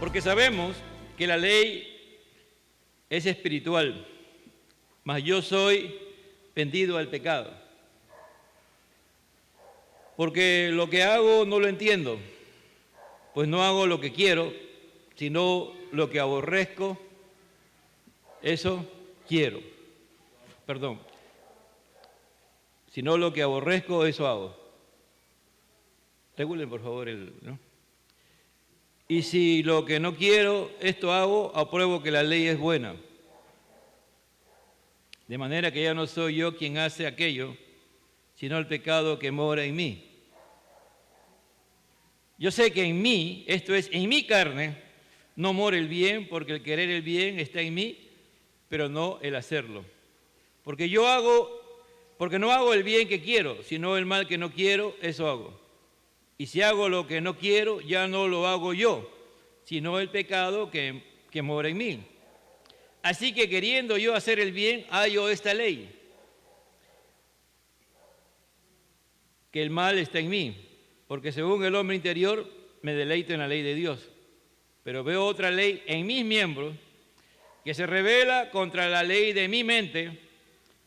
Porque sabemos que la ley es espiritual, mas yo soy vendido al pecado. Porque lo que hago no lo entiendo, pues no hago lo que quiero, sino lo que aborrezco, eso quiero. Sino lo que aborrezco, eso hago. Regulen, por favor, ¿no? Y si lo que no quiero, esto hago, apruebo que la ley es buena. De manera que ya no soy yo quien hace aquello, sino el pecado que mora en mí. Yo sé que en mí, esto es, en mi carne, no mora el bien, porque el querer el bien está en mí, pero no el hacerlo. Porque no hago el bien que quiero, sino el mal que no quiero, eso hago. Y si hago lo que no quiero, ya no lo hago yo, sino el pecado que mora en mí. Así que queriendo yo hacer el bien, hallo esta ley, que el mal está en mí, porque según el hombre interior me deleito en la ley de Dios. Pero veo otra ley en mis miembros que se rebela contra la ley de mi mente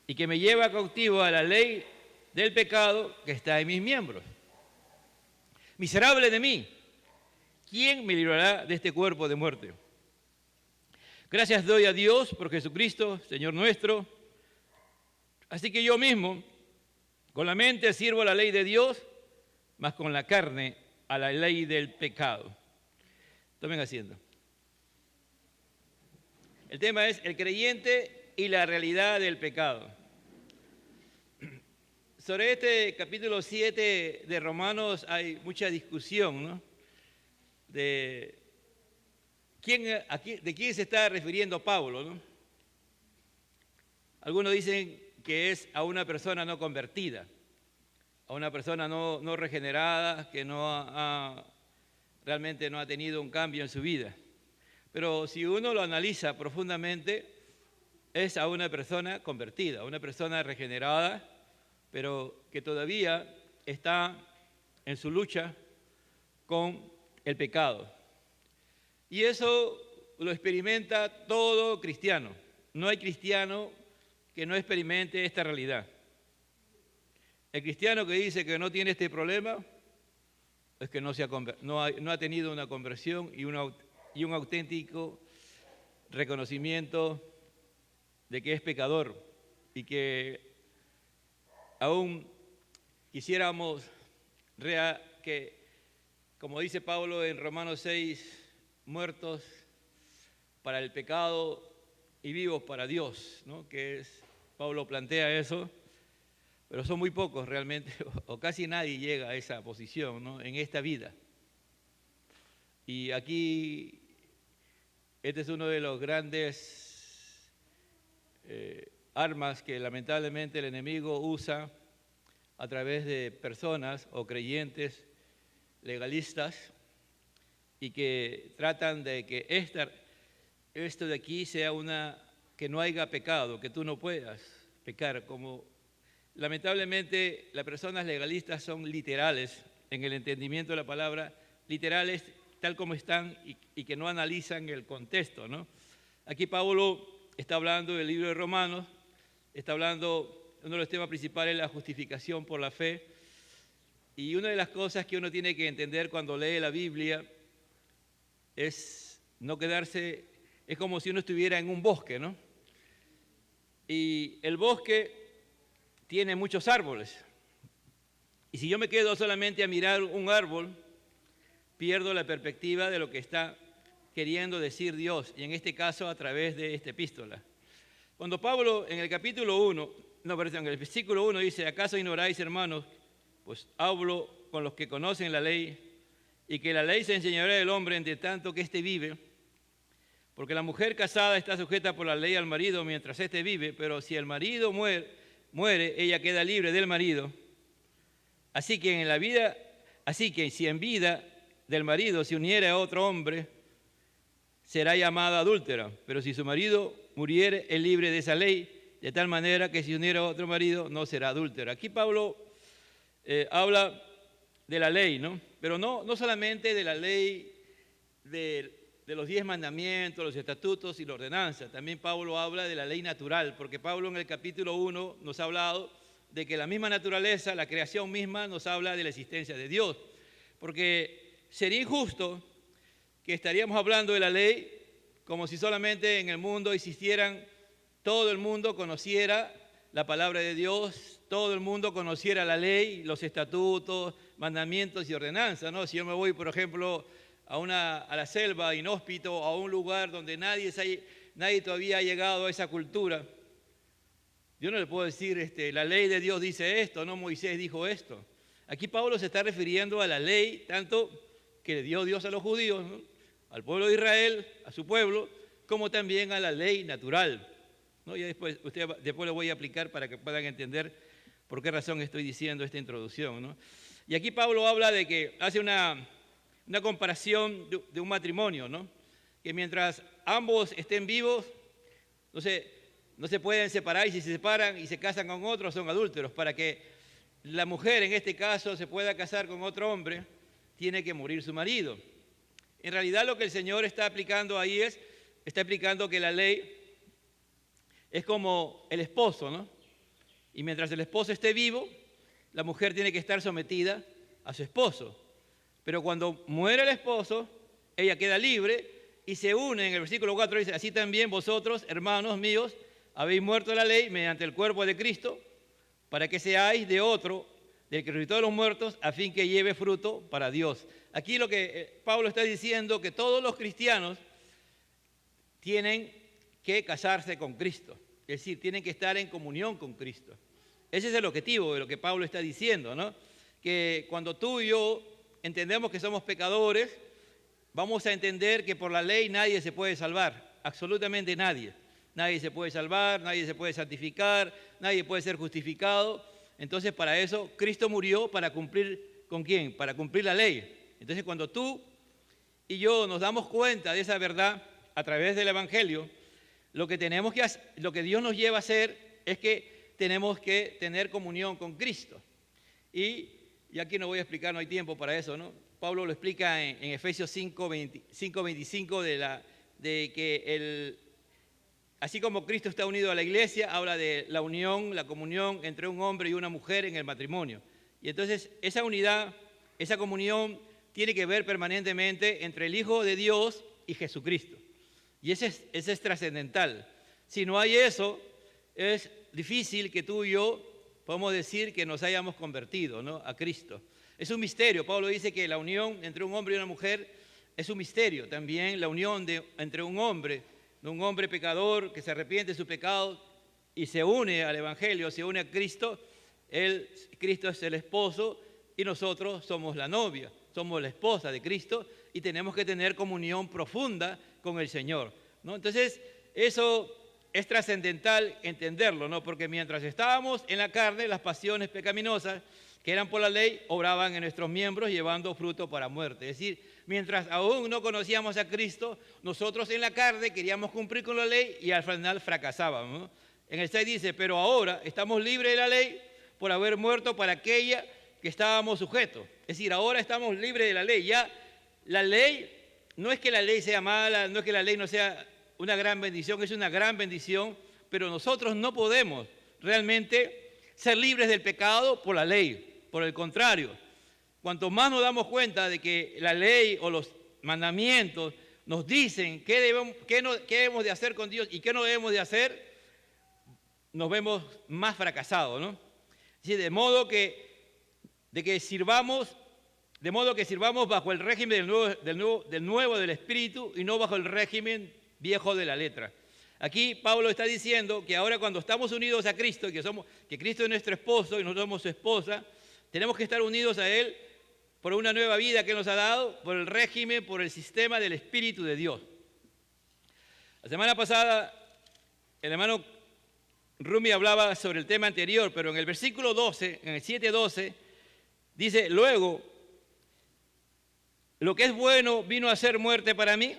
y que me lleva cautivo a la ley del pecado que está en mis miembros. Miserable de mí, ¿quién me librará de este cuerpo de muerte? Gracias doy a Dios por Jesucristo, Señor nuestro. Así que yo mismo, con la mente sirvo a la ley de Dios, mas con la carne a la ley del pecado. Tomen asiento. El tema es el creyente y la realidad del pecado. Sobre este capítulo 7 de Romanos hay mucha discusión, ¿no? De quién se está refiriendo Pablo, ¿no? Algunos dicen que es a una persona no convertida, a una persona no regenerada, que realmente no ha tenido un cambio en su vida. Pero si uno lo analiza profundamente, es a una persona convertida, a una persona regenerada, pero que todavía está en su lucha con el pecado. Y eso lo experimenta todo cristiano. No hay cristiano que no experimente esta realidad. El cristiano que dice que no tiene este problema es que no ha tenido una conversión y un auténtico reconocimiento de que es pecador y que aún quisiéramos que, como dice Pablo en Romanos 6, muertos para el pecado y vivos para Dios, ¿no? Pablo plantea eso, pero son muy pocos realmente, o casi nadie llega a esa posición, ¿no? En esta vida. Y aquí, este es uno de los grandes armas que lamentablemente el enemigo usa a través de personas o creyentes legalistas y que tratan de que esto de aquí sea que no haya pecado, que tú no puedas pecar. Como lamentablemente las personas legalistas son literales en el entendimiento de la palabra, literales tal como están y que no analizan el contexto, ¿no? Aquí Pablo está hablando del libro de Romanos, está hablando, uno de los temas principales es la justificación por la fe, y una de las cosas que uno tiene que entender cuando lee la Biblia es no quedarse, es como si uno estuviera en un bosque, ¿no? Y el bosque tiene muchos árboles, y si yo me quedo solamente a mirar un árbol, pierdo la perspectiva de lo que está queriendo decir Dios, y en este caso a través de esta epístola. Cuando Pablo en el en el versículo 1 dice: ¿acaso ignoráis, hermanos? Pues hablo con los que conocen la ley, y que la ley se enseñará del hombre entre tanto que éste vive, porque la mujer casada está sujeta por la ley al marido mientras éste vive, pero si el marido muere, ella queda libre del marido. Así que si en vida del marido se uniere a otro hombre, será llamada adúltera, pero si su marido muriere, es libre de esa ley, de tal manera que si uniera a otro marido, no será adúltera. Aquí Pablo habla de la ley, ¿no? Pero no solamente de la ley de los 10 mandamientos, los estatutos y la ordenanza. También Pablo habla de la ley natural, porque Pablo en el capítulo 1 nos ha hablado de que la misma naturaleza, la creación misma, nos habla de la existencia de Dios. Porque sería injusto que estaríamos hablando de la ley como si solamente en el mundo existieran, todo el mundo conociera la palabra de Dios, todo el mundo conociera la ley, los estatutos, mandamientos y ordenanzas, ¿no? Si yo me voy, por ejemplo, a la selva inhóspito, a un lugar donde nadie todavía ha llegado a esa cultura, yo no le puedo decir, la ley de Dios dice esto, no Moisés dijo esto. Aquí Pablo se está refiriendo a la ley, tanto que le dio Dios a los judíos, ¿no?, al pueblo de Israel, a su pueblo, como también a la ley natural, ¿no? Y después le voy a aplicar para que puedan entender por qué razón estoy diciendo esta introducción, ¿no? Y aquí Pablo habla de que hace una comparación de un matrimonio, ¿no? Que mientras ambos estén vivos, no se pueden separar, y si se separan y se casan con otro, son adúlteros. Para que la mujer, en este caso, se pueda casar con otro hombre, tiene que morir su marido. En realidad lo que el Señor está aplicando ahí está explicando que la ley es como el esposo, ¿no? Y mientras el esposo esté vivo, la mujer tiene que estar sometida a su esposo. Pero cuando muere el esposo, ella queda libre y se une. En el versículo 4 dice: así también vosotros, hermanos míos, habéis muerto a la ley mediante el cuerpo de Cristo, para que seáis de otro, del que resucitó de los muertos, a fin que lleve fruto para Dios. Aquí lo que Pablo está diciendo, que todos los cristianos tienen que casarse con Cristo. Es decir, tienen que estar en comunión con Cristo. Ese es el objetivo de lo que Pablo está diciendo, ¿no? Que cuando tú y yo entendemos que somos pecadores, vamos a entender que por la ley nadie se puede salvar, absolutamente nadie. Nadie se puede salvar, nadie se puede santificar, nadie puede ser justificado. Entonces, para eso, Cristo murió para cumplir, ¿con quién? Para cumplir la ley. Entonces, cuando tú y yo nos damos cuenta de esa verdad a través del Evangelio, lo que Dios nos lleva a hacer es que tenemos que tener comunión con Cristo. Y aquí no voy a explicar, no hay tiempo para eso, ¿no? Pablo lo explica en Efesios 5:25 de que así como Cristo está unido a la iglesia, habla de la unión, la comunión entre un hombre y una mujer en el matrimonio. Y entonces esa unidad, esa comunión tiene que ver permanentemente entre el Hijo de Dios y Jesucristo. Y ese es trascendental. Si no hay eso, es difícil que tú y yo podamos decir que nos hayamos convertido, ¿no?, a Cristo. Es un misterio. Pablo dice que la unión entre un hombre y una mujer es un misterio. También la unión entre un hombre pecador que se arrepiente de su pecado y se une al Evangelio, se une a Cristo. Cristo es el esposo y nosotros somos la novia, somos la esposa de Cristo y tenemos que tener comunión profunda con el Señor, ¿no? Entonces, eso es trascendental entenderlo, ¿no? Porque mientras estábamos en la carne, las pasiones pecaminosas que eran por la ley obraban en nuestros miembros llevando fruto para muerte. Es decir, mientras aún no conocíamos a Cristo, nosotros en la carne queríamos cumplir con la ley y al final fracasábamos, ¿no? En el 6 dice: pero ahora estamos libres de la ley por haber muerto para aquella que estábamos sujetos. Es decir, ahora estamos libres de la ley. Ya la ley, no es que la ley sea mala, no es que la ley no sea una gran bendición, es una gran bendición, pero nosotros no podemos realmente ser libres del pecado por la ley. Por el contrario, cuanto más nos damos cuenta de que la ley o los mandamientos nos dicen qué debemos de hacer con Dios y qué no debemos de hacer, nos vemos más fracasados, ¿no? Sí, de modo que sirvamos bajo el régimen del nuevo del Espíritu y no bajo el régimen viejo de la letra. Aquí Pablo está diciendo que ahora cuando estamos unidos a Cristo, que Cristo es nuestro esposo y nosotros somos su esposa, tenemos que estar unidos a Él por una nueva vida que Él nos ha dado, por el régimen, por el sistema del Espíritu de Dios. La semana pasada el hermano Rumi hablaba sobre el tema anterior, pero en el versículo 12, en el 7:12, dice: luego, lo que es bueno vino a ser muerte para mí.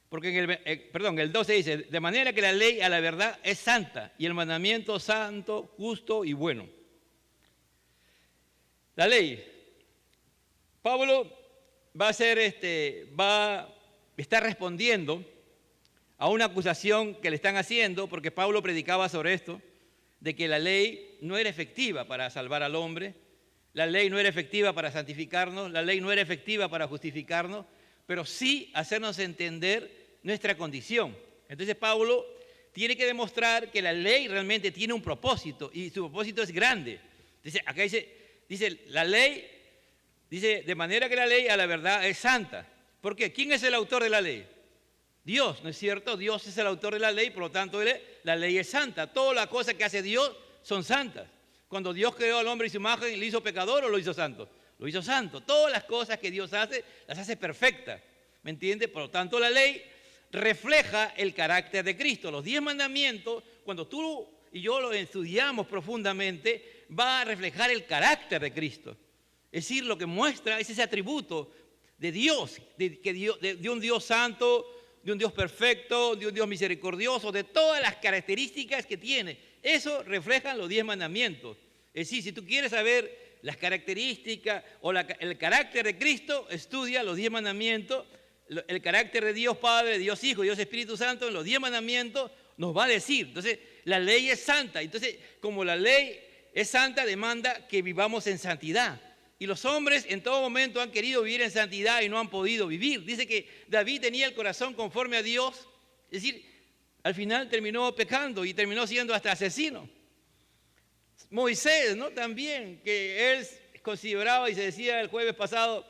Porque el 12 dice: de manera que la ley a la verdad es santa y el mandamiento santo, justo y bueno. La ley. Pablo va a está respondiendo a una acusación que le están haciendo, porque Pablo predicaba sobre esto, de que la ley no era efectiva para salvar al hombre, la ley no era efectiva para santificarnos, la ley no era efectiva para justificarnos, pero sí hacernos entender nuestra condición. Entonces Pablo tiene que demostrar que la ley realmente tiene un propósito y su propósito es grande. Acá dice la ley, dice de manera que la ley a la verdad es santa. ¿Por qué? ¿Quién es el autor de la ley? Dios, ¿no es cierto? Dios es el autor de la ley, por lo tanto la ley es santa. Todas las cosas que hace Dios son santas. Cuando Dios creó al hombre y su imagen, ¿lo hizo pecador o lo hizo santo? Lo hizo santo. Todas las cosas que Dios hace, las hace perfectas. ¿Me entiende? Por lo tanto, la ley refleja el carácter de Cristo. Los 10 mandamientos, cuando tú y yo los estudiamos profundamente, va a reflejar el carácter de Cristo. Es decir, lo que muestra es ese atributo de Dios, de un Dios santo, de un Dios perfecto, de un Dios misericordioso, de todas las características que tiene. Eso reflejan los 10 mandamientos. Es decir, si tú quieres saber las características o el carácter de Cristo, estudia los 10 mandamientos, el carácter de Dios Padre, de Dios Hijo, de Dios Espíritu Santo, en los 10 mandamientos nos va a decir. Entonces, la ley es santa. Entonces, como la ley es santa, demanda que vivamos en santidad. Y los hombres en todo momento han querido vivir en santidad y no han podido vivir. Dice que David tenía el corazón conforme a Dios. Es decir, al final terminó pecando y terminó siendo hasta asesino. Moisés, ¿no? También, que él consideraba y se decía el jueves pasado,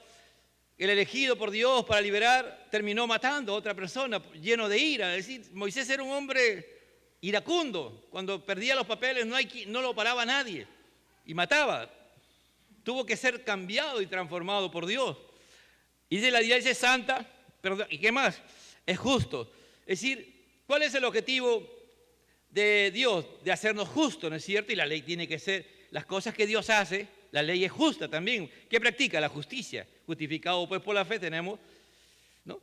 el elegido por Dios para liberar, terminó matando a otra persona lleno de ira. Es decir, Moisés era un hombre iracundo. Cuando perdía los papeles no lo paraba nadie y mataba. Tuvo que ser cambiado y transformado por Dios. Y dice la iglesia es santa, perdón, ¿y qué más? Es justo. Es decir, ¿cuál es el objetivo de Dios? De hacernos justos, ¿no es cierto? Y la ley tiene que ser, las cosas que Dios hace, la ley es justa también. ¿Qué practica? La justicia. Justificado pues por la fe tenemos, ¿no?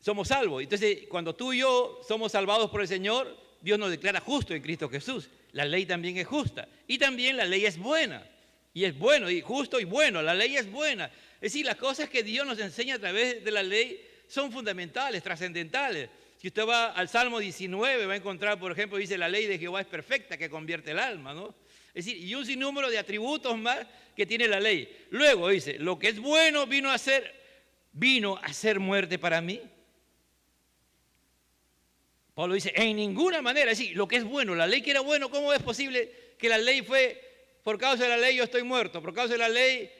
Somos salvos. Entonces, cuando tú y yo somos salvados por el Señor, Dios nos declara justo en Cristo Jesús. La ley también es justa. Y también la ley es buena. Y es bueno, y justo y bueno, la ley es buena. Es decir, las cosas que Dios nos enseña a través de la ley son fundamentales, trascendentales. Si usted va al Salmo 19, va a encontrar, por ejemplo, dice, la ley de Jehová es perfecta, que convierte el alma, ¿no? Es decir, y un sinnúmero de atributos más que tiene la ley. Luego dice, lo que es bueno vino a ser muerte para mí. Pablo dice, en ninguna manera, es decir, lo que es bueno, la ley que era bueno, ¿cómo es posible que la ley fue... Por causa de la ley yo estoy muerto, por causa de la ley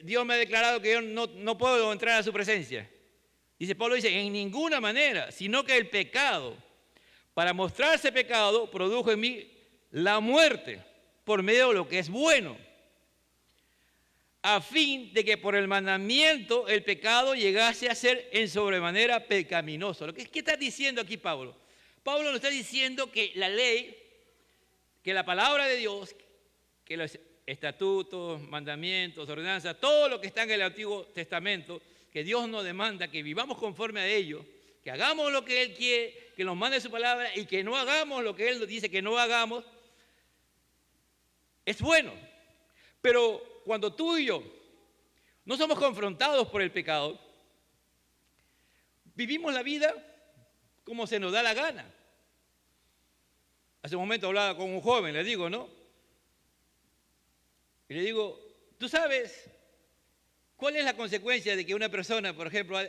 Dios me ha declarado que yo no puedo entrar a su presencia? Dice Pablo, dice, en ninguna manera, sino que el pecado, para mostrarse pecado, produjo en mí la muerte por medio de lo que es bueno, a fin de que por el mandamiento el pecado llegase a ser en sobremanera pecaminoso. ¿Qué está diciendo aquí Pablo? Pablo nos está diciendo que la ley, que la palabra de Dios, que los estatutos, mandamientos, ordenanzas, todo lo que está en el Antiguo Testamento, que Dios nos demanda que vivamos conforme a ello, que hagamos lo que Él quiere, que nos mande su palabra y que no hagamos lo que Él nos dice que no hagamos, es bueno. Pero cuando tú y yo no somos confrontados por el pecado, vivimos la vida como se nos da la gana. Hace un momento hablaba con un joven, le digo, ¿no? Y le digo, ¿tú sabes cuál es la consecuencia de que una persona, por ejemplo,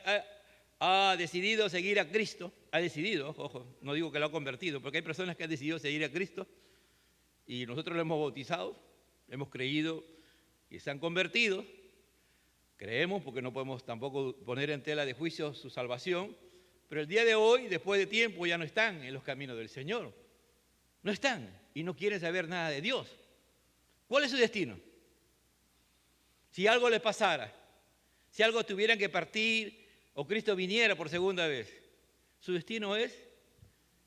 ha decidido seguir a Cristo? Ha decidido, ojo, no digo que lo ha convertido, porque hay personas que han decidido seguir a Cristo y nosotros lo hemos bautizado, hemos creído y se han convertido. Creemos porque no podemos tampoco poner en tela de juicio su salvación, pero el día de hoy, después de tiempo, ya no están en los caminos del Señor. No están y no quieren saber nada de Dios. ¿Cuál es su destino? Si algo les pasara, si algo tuvieran que partir o Cristo viniera por segunda vez, su destino es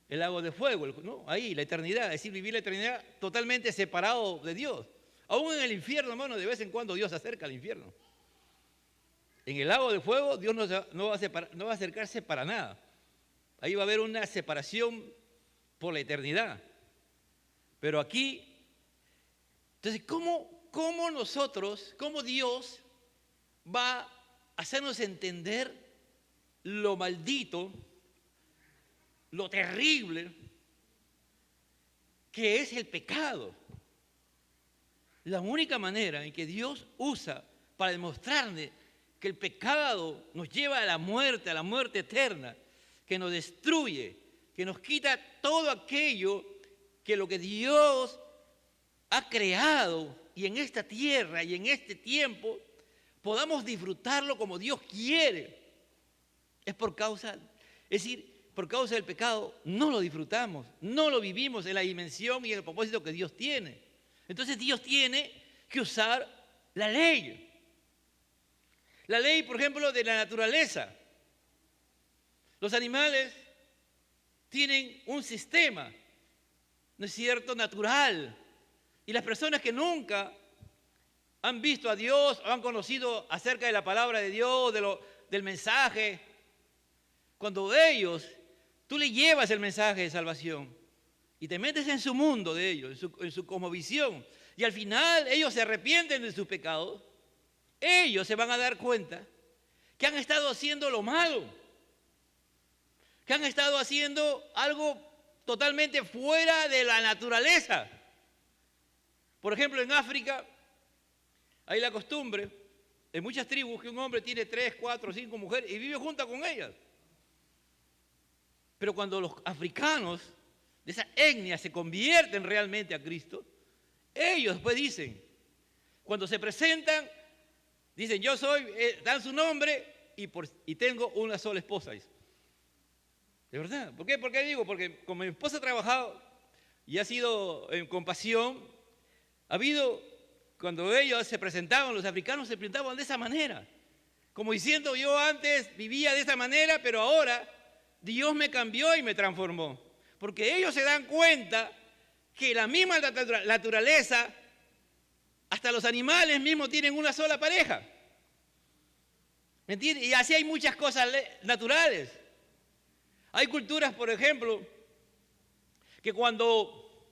el lago de fuego, ¿no? Ahí, la eternidad, es decir, vivir la eternidad totalmente separado de Dios. Aún en el infierno, hermano, de vez en cuando Dios se acerca al infierno. En el lago de fuego Dios no va a acercarse para nada. Ahí va a haber una separación por la eternidad. Pero aquí, entonces, ¿cómo nosotros, cómo Dios va a hacernos entender lo maldito, lo terrible que es el pecado. La única manera en que Dios usa para demostrarle que el pecado nos lleva a la muerte eterna, que nos destruye, que nos quita todo aquello que lo que Dios ha creado y en esta tierra y en este tiempo podamos disfrutarlo como Dios quiere. Es por causa del pecado no lo disfrutamos, no lo vivimos en la dimensión y en el propósito que Dios tiene. Entonces Dios tiene que usar la ley. La ley, por ejemplo, de la naturaleza. Los animales tienen un sistema, ¿no es cierto?, natural. Y las personas que nunca han visto a Dios o han conocido acerca de la palabra de Dios, del mensaje, cuando tú le llevas el mensaje de salvación y te metes en su mundo de ellos, en su cosmovisión, y al final ellos se arrepienten de sus pecados, ellos se van a dar cuenta que han estado haciendo lo malo, que han estado haciendo algo totalmente fuera de la naturaleza. Por ejemplo, en África hay la costumbre, en muchas tribus, que un hombre tiene 3, 4, 5 mujeres y vive junto con ellas. Pero cuando los africanos de esa etnia se convierten realmente a Cristo, ellos después dicen, cuando se presentan, dicen, yo soy, dan su nombre y tengo una sola esposa. Dice. ¿De verdad? ¿Por qué? ¿Por qué digo? Porque como mi esposa ha trabajado y ha sido en compasión, ha habido, cuando ellos se presentaban, los africanos se presentaban de esa manera. Como diciendo, yo antes vivía de esa manera, pero ahora Dios me cambió y me transformó. Porque ellos se dan cuenta que la misma naturaleza, hasta los animales mismos tienen una sola pareja. ¿Me entiendes? Y así hay muchas cosas naturales. Hay culturas, por ejemplo, que cuando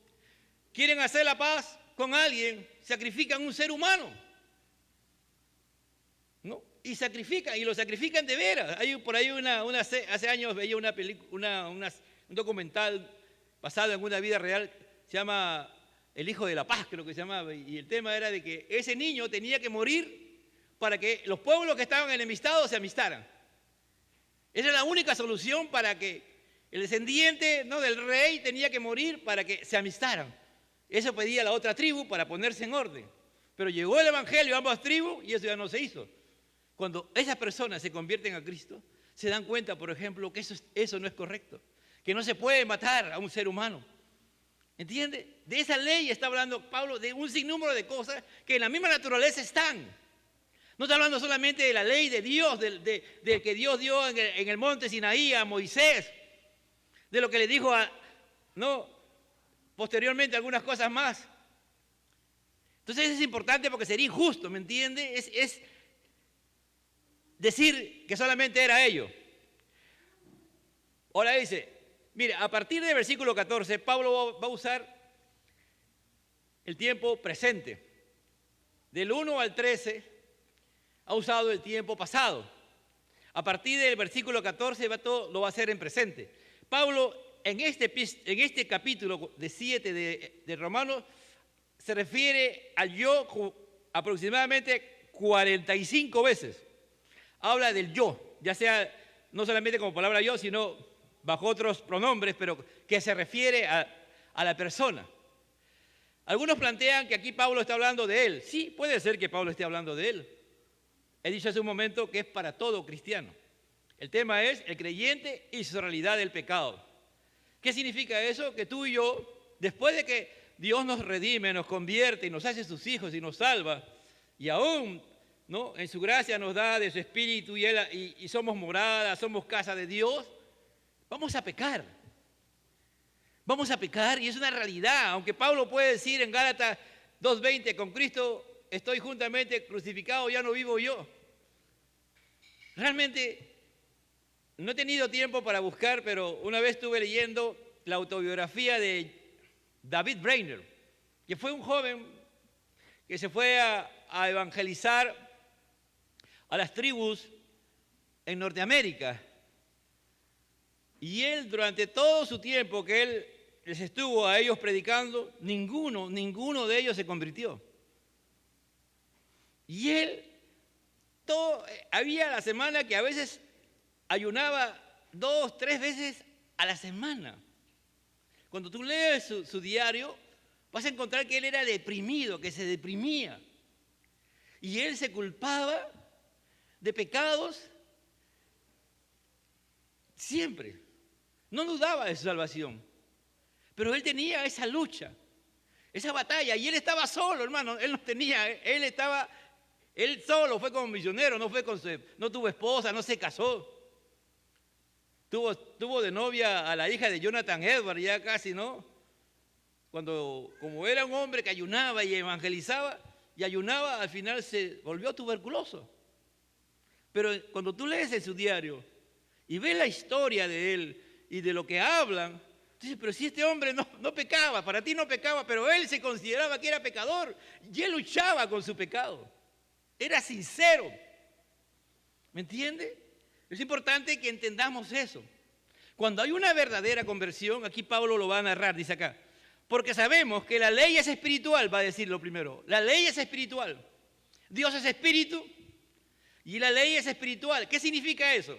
quieren hacer la paz con alguien, sacrifican un ser humano. ¿No? Y lo sacrifican de veras. Hay por ahí hace años veía una película, un documental basado en una vida real, se llama El Hijo de la Paz, creo que se llamaba, y el tema era de que ese niño tenía que morir para que los pueblos que estaban enemistados se amistaran. Esa era la única solución para que el descendiente, ¿no?, del rey tenía que morir para que se amistaran. Eso pedía la otra tribu para ponerse en orden. Pero llegó el evangelio a ambas tribus y eso ya no se hizo. Cuando esas personas se convierten a Cristo, se dan cuenta, por ejemplo, que eso no es correcto, que no se puede matar a un ser humano. ¿Entiende? De esa ley está hablando Pablo, de un sinnúmero de cosas que en la misma naturaleza están. No está hablando solamente de la ley de Dios, de que Dios dio en el monte Sinaí a Moisés, de lo que le dijo posteriormente algunas cosas más. Entonces es importante porque sería injusto, ¿me entiende? Es decir que solamente era ello. Ahora dice, mire, a partir del versículo 14, Pablo va a usar el tiempo presente. Del 1 al 13 ha usado el tiempo pasado. A partir del versículo 14 lo va a hacer en presente. Pablo en este capítulo de 7 de Romanos se refiere al yo aproximadamente 45 veces. Habla del yo, ya sea no solamente como palabra yo, sino bajo otros pronombres, pero que se refiere a la persona. Algunos plantean que aquí Pablo está hablando de él. Sí, puede ser que Pablo esté hablando de él. He dicho hace un momento que es para todo cristiano. El tema es el creyente y su realidad del pecado. ¿Qué significa eso? Que tú y yo, después de que Dios nos redime, nos convierte y nos hace sus hijos y nos salva, y aún en su gracia nos da de su espíritu y somos morada, somos casa de Dios, vamos a pecar. Vamos a pecar y es una realidad. Aunque Pablo puede decir en Gálatas 2:20, con Cristo estoy juntamente crucificado, ya no vivo yo. Realmente no he tenido tiempo para buscar, pero una vez estuve leyendo la autobiografía de David Brainerd, que fue un joven que se fue a evangelizar a las tribus en Norteamérica. Y él, durante todo su tiempo que él les estuvo a ellos predicando, ninguno de ellos se convirtió. Y él, había la semana que a veces ayunaba 2, 3 veces a la semana. Cuando tú lees su diario, vas a encontrar que él era deprimido, que se deprimía. Y él se culpaba de pecados siempre. No dudaba de su salvación. Pero él tenía esa lucha, esa batalla. Y él estaba solo, hermano. Él no tenía, él solo fue como misionero, no tuvo esposa, no se casó. Tuvo de novia a la hija de Jonathan Edwards, ya casi, ¿no? Como era un hombre que ayunaba y evangelizaba, y ayunaba, al final se volvió tuberculoso. Pero cuando tú lees en su diario y ves la historia de él y de lo que hablan, dices, pero si este hombre no pecaba, para ti no pecaba, pero él se consideraba que era pecador y él luchaba con su pecado. Era sincero. ¿Me entiende? Es importante que entendamos eso. Cuando hay una verdadera conversión, aquí Pablo lo va a narrar, dice acá, porque sabemos que la ley es espiritual, va a decir lo primero. La ley es espiritual. Dios es espíritu y la ley es espiritual. ¿Qué significa eso?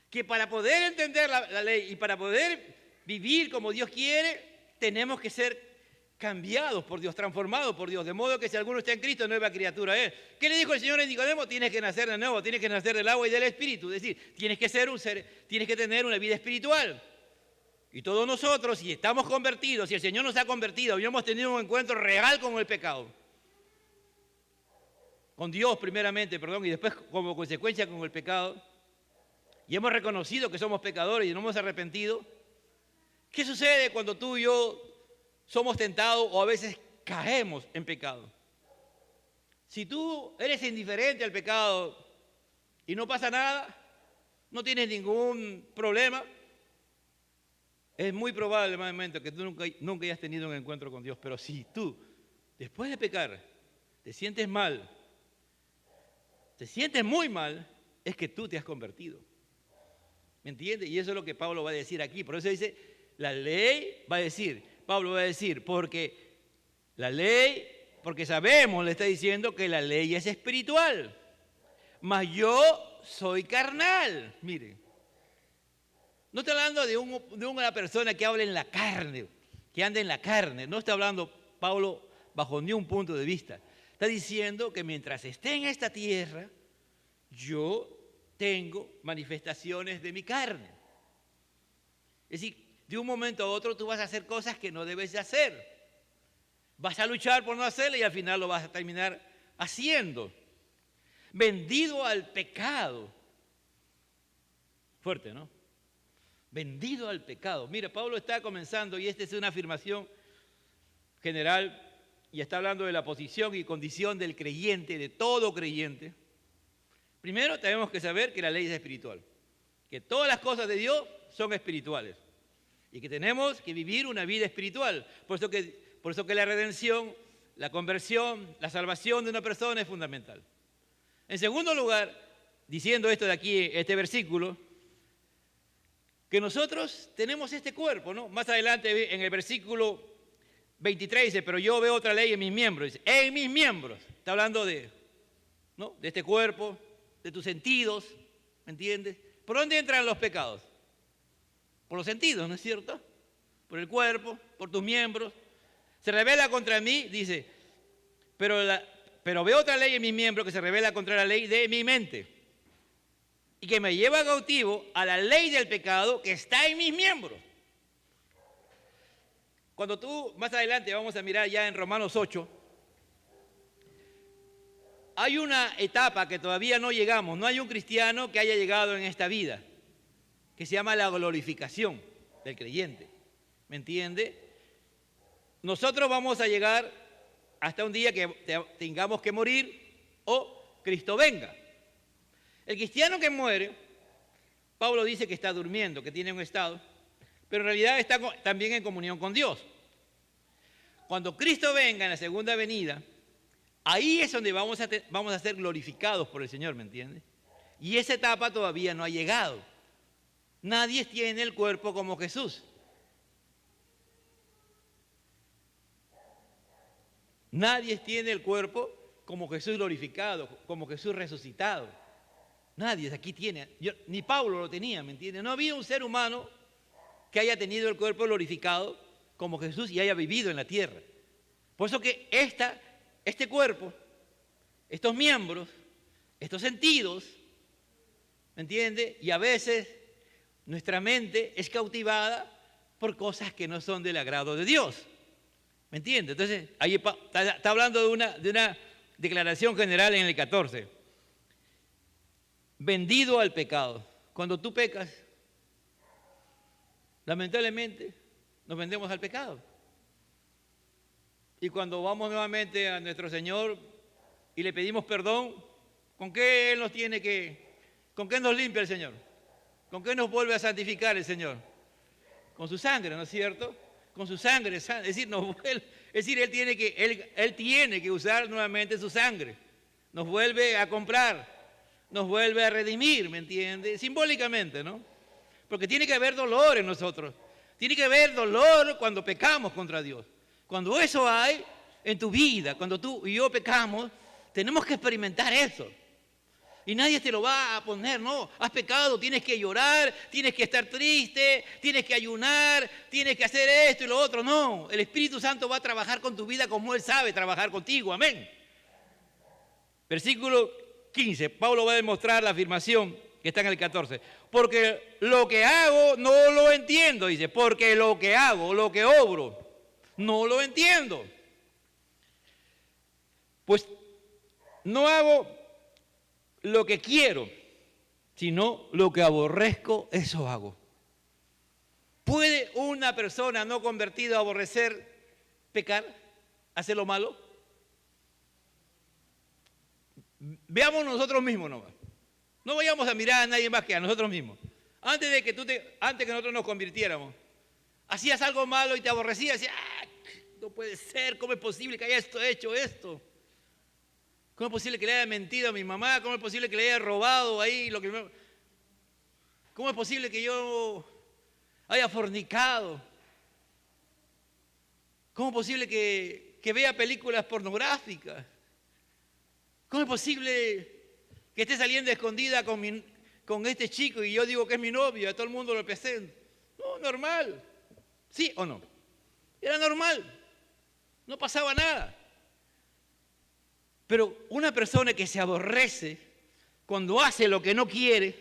Que para poder entender la ley y para poder vivir como Dios quiere, tenemos que ser cambiados por Dios, transformados por Dios, de modo que si alguno está en Cristo, nueva criatura es. ¿Qué le dijo el Señor a Nicodemo? Tienes que nacer de nuevo, tienes que nacer del agua y del Espíritu, es decir, tienes que tener una vida espiritual. Y todos nosotros, si estamos convertidos, si el Señor nos ha convertido y hemos tenido un encuentro real con el pecado, con Dios primeramente, y después como consecuencia con el pecado, y hemos reconocido que somos pecadores y no hemos arrepentido, ¿qué sucede cuando tú y yo somos tentados o a veces caemos en pecado? Si tú eres indiferente al pecado y no pasa nada, no tienes ningún problema, es muy probablemente que tú nunca hayas tenido un encuentro con Dios. Pero si tú, después de pecar, te sientes mal, te sientes muy mal, es que tú te has convertido. ¿Me entiendes? Y eso es lo que Pablo va a decir aquí. Por eso dice, la ley va a decir, Pablo va a decir, porque la ley, porque sabemos, le está diciendo que la ley es espiritual, mas yo soy carnal. Miren, no está hablando de una persona que habla en la carne, que anda en la carne. No está hablando Pablo bajo ni un punto de vista. Está diciendo que mientras esté en esta tierra, yo tengo manifestaciones de mi carne. Es decir, de un momento a otro tú vas a hacer cosas que no debes de hacer. Vas a luchar por no hacerlas y al final lo vas a terminar haciendo. Vendido al pecado. Fuerte, ¿no? Vendido al pecado. Mira, Pablo está comenzando, y esta es una afirmación general, y está hablando de la posición y condición del creyente, de todo creyente. Primero tenemos que saber que la ley es espiritual, que todas las cosas de Dios son espirituales y que tenemos que vivir una vida espiritual. Por eso que la redención, la conversión, la salvación de una persona es fundamental. En segundo lugar, diciendo esto de aquí, este versículo, que nosotros tenemos este cuerpo, ¿no? Más adelante en el versículo 23 dice, pero yo veo otra ley en mis miembros. Dice, en mis miembros. Está hablando ¿no? de este cuerpo, de tus sentidos, ¿me entiendes? ¿Por dónde entran los pecados? Por los sentidos, ¿no es cierto? Por el cuerpo, por tus miembros. Se revela contra mí, dice, pero veo otra ley en mis miembros que se revela contra la ley de mi mente y que me lleva cautivo a la ley del pecado que está en mis miembros. Cuando tú, más adelante vamos a mirar ya en Romanos 8, hay una etapa que todavía no llegamos, no hay un cristiano que haya llegado en esta vida, que se llama la glorificación del creyente, ¿me entiende? Nosotros vamos a llegar hasta un día que tengamos que morir o Cristo venga. El cristiano que muere, Pablo dice que está durmiendo, que tiene un estado, pero en realidad está también en comunión con Dios. Cuando Cristo venga en la segunda venida, ahí es donde vamos a ser glorificados por el Señor, ¿me entiendes? Y esa etapa todavía no ha llegado. Nadie tiene el cuerpo como Jesús. Nadie tiene el cuerpo como Jesús glorificado, como Jesús resucitado. Nadie aquí tiene. Ni Pablo lo tenía, ¿me entiendes? No había un ser humano que haya tenido el cuerpo glorificado como Jesús y haya vivido en la tierra. Por eso que este cuerpo, estos miembros, estos sentidos, ¿me entiende? Y a veces nuestra mente es cautivada por cosas que no son del agrado de Dios. ¿Me entiende? Entonces, ahí está hablando de una declaración general en el 14. Vendido al pecado. Cuando tú pecas, lamentablemente nos vendemos al pecado. Y cuando vamos nuevamente a nuestro Señor y le pedimos perdón, ¿con qué Él nos con qué nos limpia el Señor? ¿Con qué nos vuelve a santificar el Señor? Con su sangre, ¿no es cierto? Con su sangre, es decir, Él tiene que usar nuevamente su sangre. Nos vuelve a comprar, nos vuelve a redimir, ¿me entiende? Simbólicamente, ¿no? Porque tiene que haber dolor en nosotros. Tiene que haber dolor cuando pecamos contra Dios. Cuando eso hay en tu vida, cuando tú y yo pecamos, tenemos que experimentar eso. Y nadie te lo va a poner, no, has pecado, tienes que llorar, tienes que estar triste, tienes que ayunar, tienes que hacer esto y lo otro. No, el Espíritu Santo va a trabajar con tu vida como Él sabe trabajar contigo, amén. Versículo 15, Pablo va a demostrar la afirmación que está en el 14. Porque lo que hago no lo entiendo, dice, porque lo que hago, lo que obro, no lo entiendo. Pues no hago lo que quiero, sino lo que aborrezco, eso hago. ¿Puede una persona no convertida a aborrecer pecar, hacer lo malo? Veamos nosotros mismos nomás. No vayamos a mirar a nadie más que a nosotros mismos. Antes que nosotros nos convirtiéramos, hacías algo malo y te aborrecías, decías, no puede ser, ¿cómo es posible que haya hecho esto? ¿Cómo es posible que le haya mentido a mi mamá? ¿Cómo es posible que le haya robado ahí ¿Cómo es posible que yo haya fornicado? ¿Cómo es posible que vea películas pornográficas? ¿Cómo es posible que esté saliendo escondida con este chico y yo digo que es mi novio, a todo el mundo lo presento? No, normal. ¿Sí o no? Era normal. No pasaba nada. Pero una persona que se aborrece cuando hace lo que no quiere,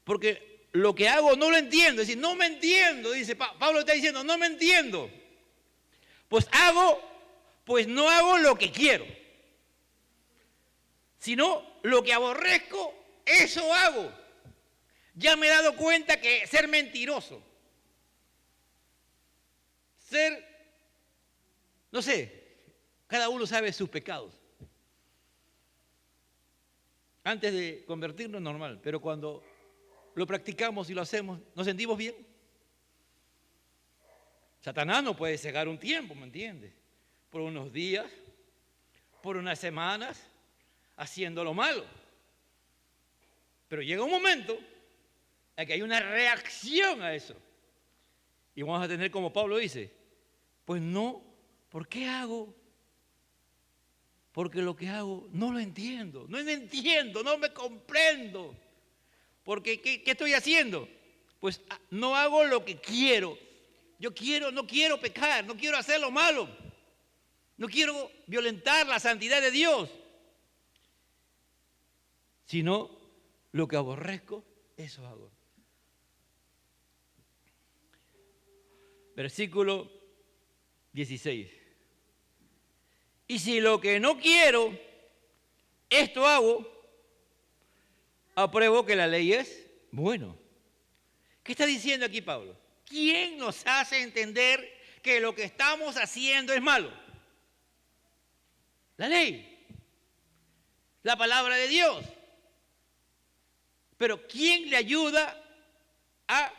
porque lo que hago no lo entiendo, es decir, no me entiendo, dice Pablo está diciendo, no me entiendo. Pues no hago lo que quiero, sino lo que aborrezco, eso hago. Ya me he dado cuenta que ser mentiroso, no sé, cada uno sabe sus pecados. Antes de convertirnos normal, pero cuando lo practicamos y lo hacemos, ¿nos sentimos bien? Satanás no puede cegar un tiempo, ¿me entiendes? Por unos días, por unas semanas, haciendo lo malo. Pero llega un momento en que hay una reacción a eso. Y vamos a tener, como Pablo dice, pues no, ¿por qué hago? Porque lo que hago no lo entiendo, no me comprendo. Porque ¿qué estoy haciendo? Pues no hago lo que quiero. No quiero pecar, no quiero hacer lo malo. No quiero violentar la santidad de Dios. Sino lo que aborrezco, eso hago. Versículo 16. Y si lo que no quiero, esto hago, apruebo que la ley es bueno. ¿Qué está diciendo aquí Pablo? ¿Quién nos hace entender que lo que estamos haciendo es malo? La ley, la palabra de Dios. Pero ¿quién le ayuda a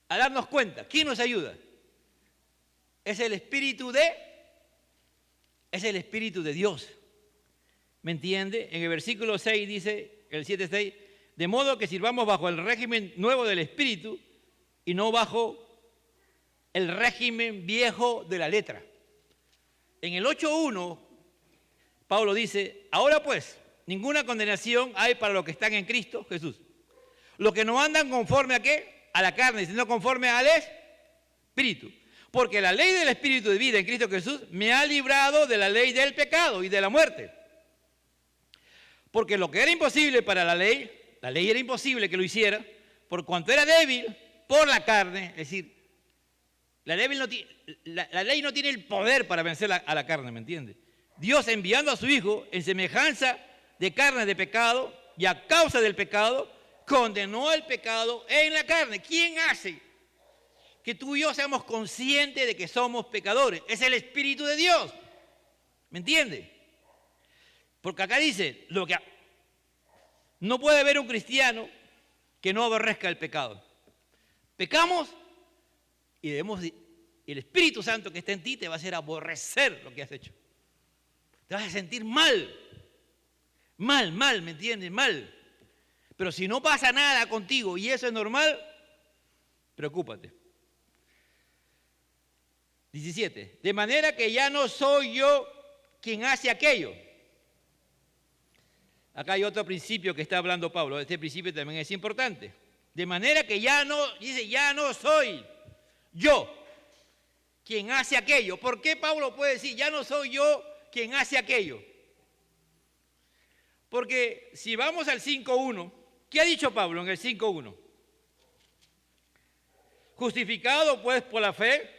darnos cuenta? ¿Quién nos ayuda? Es el Espíritu de Dios. ¿Me entiende? En el versículo 6 dice, el 7:6, de modo que sirvamos bajo el régimen nuevo del Espíritu y no bajo el régimen viejo de la letra. En el 8:1, Pablo dice, ahora pues, ninguna condenación hay para los que están en Cristo Jesús. Los que no andan conforme a ¿qué? A la carne, sino conforme al Espíritu. Porque la ley del Espíritu de vida en Cristo Jesús me ha librado de la ley del pecado y de la muerte. Porque lo que era imposible para la ley era imposible que lo hiciera, por cuanto era débil por la carne, es decir, la ley no tiene el poder para vencer a la carne, ¿me entiende? Dios enviando a su Hijo en semejanza de carne de pecado y a causa del pecado, condenó al pecado en la carne. ¿Quién hace que tú y yo seamos conscientes de que somos pecadores? Es el Espíritu de Dios, ¿me entiende? Porque acá dice, no puede haber un cristiano que no aborrezca el pecado. Pecamos y el Espíritu Santo que está en ti te va a hacer aborrecer lo que has hecho. Te vas a sentir mal, ¿me entiendes? Mal. Pero si no pasa nada contigo y eso es normal, preocúpate. 17. De manera que ya no soy yo quien hace aquello. Acá hay otro principio que está hablando Pablo. Este principio también es importante. De manera que ya no soy yo quien hace aquello. ¿Por qué Pablo puede decir, ya no soy yo quien hace aquello? Porque si vamos al 5.1, ¿qué ha dicho Pablo en el 5.1? Justificado pues por la fe,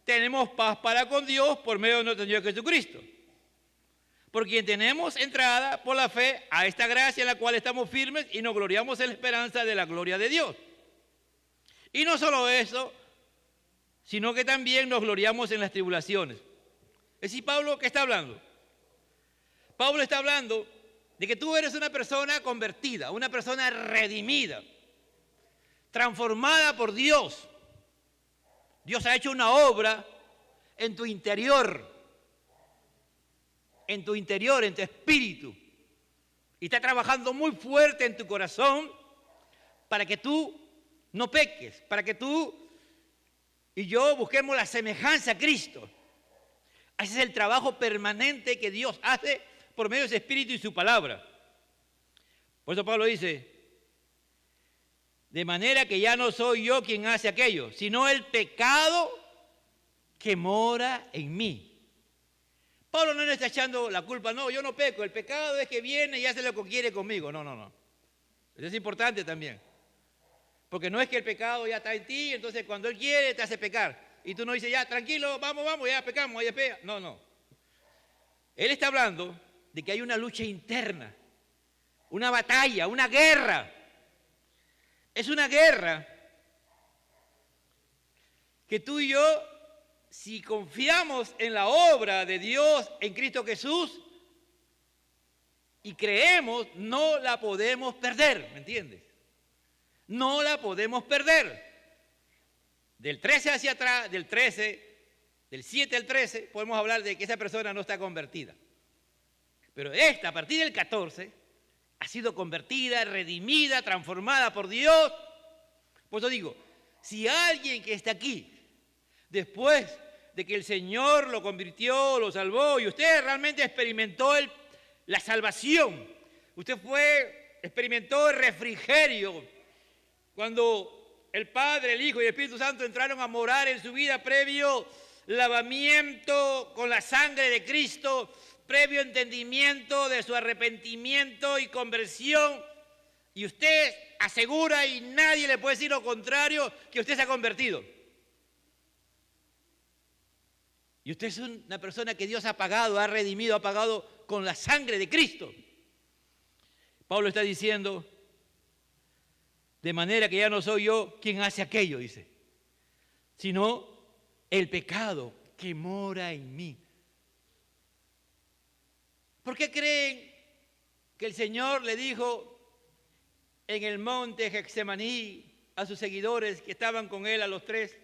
tenemos paz para con Dios por medio de nuestro Señor Jesucristo, por quien tenemos entrada por la fe a esta gracia en la cual estamos firmes y nos gloriamos en la esperanza de la gloria de Dios. Y no solo eso, sino que también nos gloriamos en las tribulaciones. Es decir, Pablo, ¿qué está hablando? Pablo está hablando de que tú eres una persona convertida, una persona redimida, transformada por Dios. Dios ha hecho una obra en tu interior, en tu espíritu, y está trabajando muy fuerte en tu corazón para que tú no peques, para que tú y yo busquemos la semejanza a Cristo. Ese es el trabajo permanente que Dios hace por medio de ese Espíritu y su palabra. Por eso Pablo dice, de manera que ya no soy yo quien hace aquello, sino el pecado que mora en mí. Pablo no le está echando la culpa, no, yo no peco, el pecado es que viene y hace lo que quiere conmigo. No. Eso es importante también. Porque no es que el pecado ya está en ti, entonces cuando él quiere te hace pecar. Y tú no dices, ya, tranquilo, vamos, ya pecamos, ya pega. No. Él está hablando de que hay una lucha interna, una batalla, una guerra. Es una guerra que tú y yo, si confiamos en la obra de Dios en Cristo Jesús y creemos, no la podemos perder, ¿me entiendes? No la podemos perder. Del 13 hacia atrás, del 7 al 13, podemos hablar de que esa persona no está convertida. Pero esta, a partir del 14, ha sido convertida, redimida, transformada por Dios. Por eso digo, si alguien que está aquí, después de que el Señor lo convirtió, lo salvó, y usted realmente experimentó la salvación, usted experimentó el refrigerio, cuando el Padre, el Hijo y el Espíritu Santo entraron a morar en su vida previo lavamiento con la sangre de Cristo, previo entendimiento de su arrepentimiento y conversión, y usted asegura y nadie le puede decir lo contrario, que usted se ha convertido. Y usted es una persona que Dios ha pagado, ha redimido, ha pagado con la sangre de Cristo. Pablo está diciendo, de manera que ya no soy yo quien hace aquello, dice, sino el pecado que mora en mí. ¿Por qué creen que el Señor le dijo en el monte Getsemaní a sus seguidores que estaban con él, a los 3,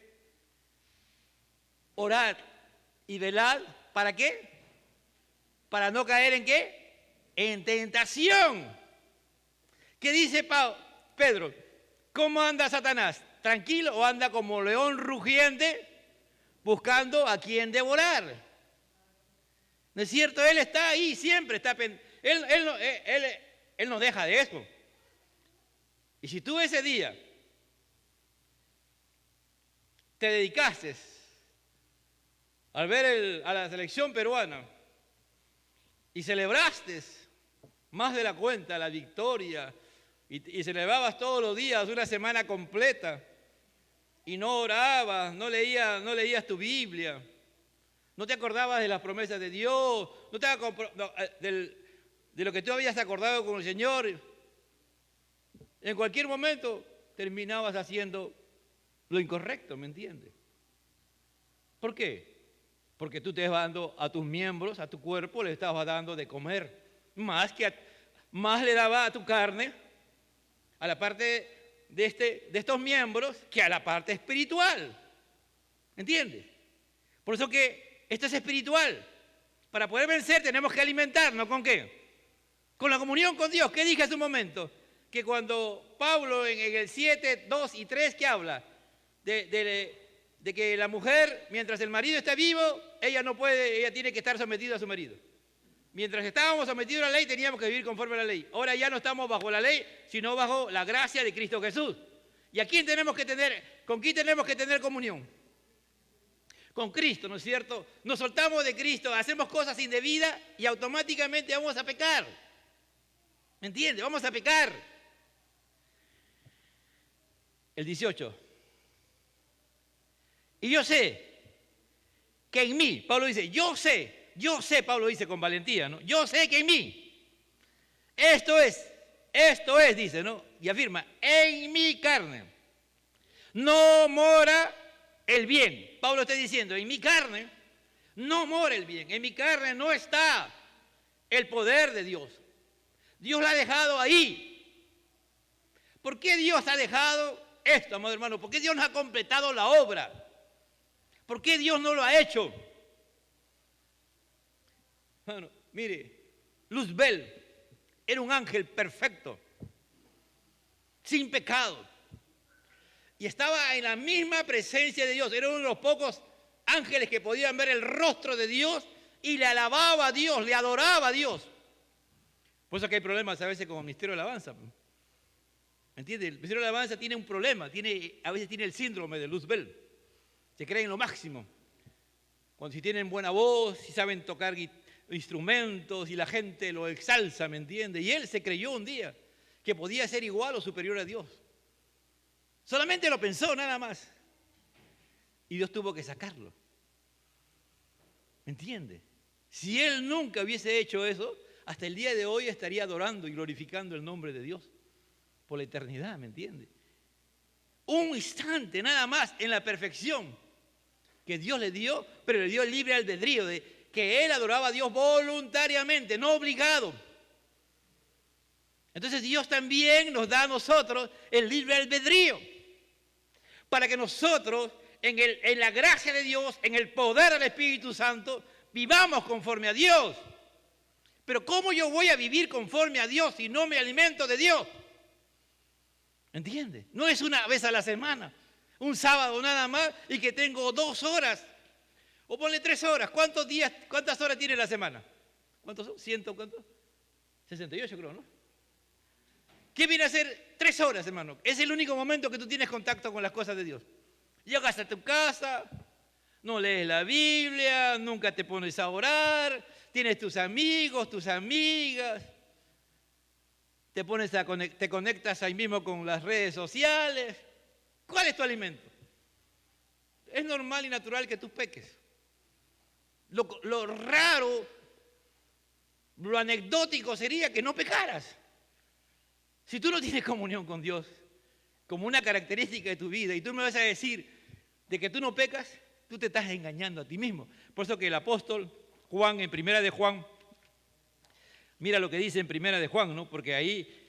orad y velad? ¿Para qué? Para no caer ¿en qué? En tentación. ¿Qué dice Pedro? ¿Cómo anda Satanás? ¿Tranquilo o anda como león rugiente buscando a quien devorar? ¿No es cierto? Él está ahí siempre, él no deja de eso. Y si tú ese día te dedicaste al ver a la selección peruana y celebraste más de la cuenta la victoria y celebrabas todos los días una semana completa y no orabas, no leías tu Biblia, no te acordabas de las promesas de Dios, de lo que tú habías acordado con el Señor, en cualquier momento terminabas haciendo lo incorrecto, ¿me entiendes? ¿Por qué? Porque tú te estabas dando a tus miembros, a tu cuerpo, le estabas dando de comer. Más le daba a tu carne, a la parte de estos miembros, que a la parte espiritual. ¿Entiendes? Por eso que esto es espiritual. Para poder vencer tenemos que alimentarnos, ¿con qué? Con la comunión con Dios. ¿Qué dije hace un momento? Que cuando Pablo en el 7, 2 y 3, ¿qué habla? De que la mujer, mientras el marido está vivo, ella tiene que estar sometida a su marido. Mientras estábamos sometidos a la ley, teníamos que vivir conforme a la ley. Ahora ya no estamos bajo la ley, sino bajo la gracia de Cristo Jesús. ¿Y con quién tenemos que tener comunión? Con Cristo, ¿no es cierto? Nos soltamos de Cristo, hacemos cosas indebidas y automáticamente vamos a pecar. ¿Me entiendes? Vamos a pecar. El 18. Y yo sé que en mí, Pablo dice, yo sé, Pablo dice con valentía, ¿no? Yo sé que en mí, esto es, dice, ¿no? Y afirma, en mi carne no mora el bien. Pablo está diciendo, en mi carne no mora el bien, en mi carne no está el poder de Dios. Dios la ha dejado ahí. ¿Por qué Dios ha dejado esto, amado hermano? ¿Por qué Dios no ha completado la obra? ¿Por qué Dios no lo ha hecho? Bueno, mire, Luzbel era un ángel perfecto, sin pecado. Y estaba en la misma presencia de Dios. Era uno de los pocos ángeles que podían ver el rostro de Dios y le alababa a Dios, le adoraba a Dios. Por eso que hay problemas a veces con el ministerio de alabanza. ¿Me entiendes? El ministerio de alabanza tiene un problema, a veces tiene el síndrome de Luzbel. Se creen lo máximo. Si tienen buena voz, si saben tocar instrumentos y la gente lo exalza, ¿me entiende? Y él se creyó un día que podía ser igual o superior a Dios. Solamente lo pensó, nada más. Y Dios tuvo que sacarlo. ¿Me entiende? Si él nunca hubiese hecho eso, hasta el día de hoy estaría adorando y glorificando el nombre de Dios por la eternidad, ¿me entiende? Un instante nada más en la perfección que Dios le dio, pero le dio el libre albedrío de que él adoraba a Dios voluntariamente, no obligado. Entonces Dios también nos da a nosotros el libre albedrío para que nosotros en la gracia de Dios, en el poder del Espíritu Santo, vivamos conforme a Dios. Pero ¿cómo yo voy a vivir conforme a Dios si no me alimento de Dios? ¿Entiende? No es una vez a la semana, un sábado nada más y que tengo 2 horas. O ponle 3 horas. ¿Cuántas horas tiene la semana? ¿Cuántos son? ¿Cuántos? 68 creo, ¿no? ¿Qué viene a ser 3 horas, hermano? Es el único momento que tú tienes contacto con las cosas de Dios. Llegas a tu casa, no lees la Biblia, nunca te pones a orar, tienes tus amigos, tus amigas, te conectas ahí mismo con las redes sociales. ¿Cuál es tu alimento? Es normal y natural que tú peques. Lo raro, lo anecdótico sería que no pecaras. Si tú no tienes comunión con Dios como una característica de tu vida y tú me vas a decir de que tú no pecas, tú te estás engañando a ti mismo. Por eso que el apóstol Juan, en Primera de Juan, mira lo que dice en Primera de Juan, ¿no? Porque ahí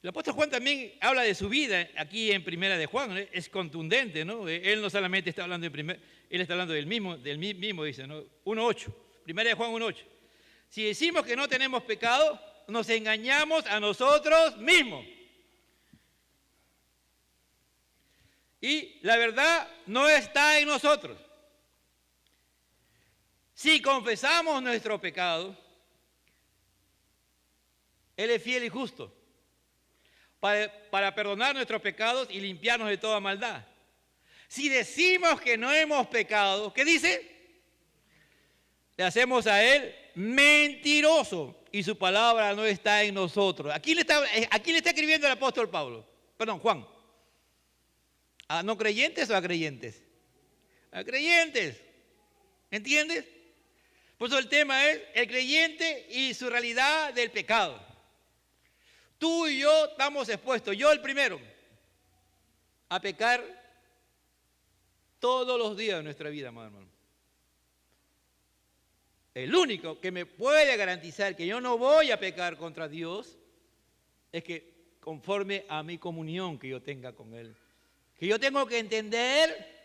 el apóstol Juan también habla de su vida aquí en Primera de Juan, ¿no? Es contundente, ¿no? Él no solamente está hablando él está hablando del mismo dice, ¿no? 1:8, Primera de Juan 1:8. Si decimos que no tenemos pecado, nos engañamos a nosotros mismos. Y la verdad no está en nosotros. Si confesamos nuestro pecado, Él es fiel y justo para perdonar nuestros pecados y limpiarnos de toda maldad. Si decimos que no hemos pecado, ¿qué dice? Le hacemos a Él mentiroso y su palabra no está en nosotros. Aquí le está escribiendo el apóstol Juan. ¿A no creyentes o a creyentes? A creyentes. ¿Entiendes? Por eso el tema es el creyente y su realidad del pecado. Tú y yo estamos expuestos, yo el primero, a pecar todos los días de nuestra vida, hermano. El único que me puede garantizar que yo no voy a pecar contra Dios es que conforme a mi comunión que yo tenga con Él. Que yo tengo que entender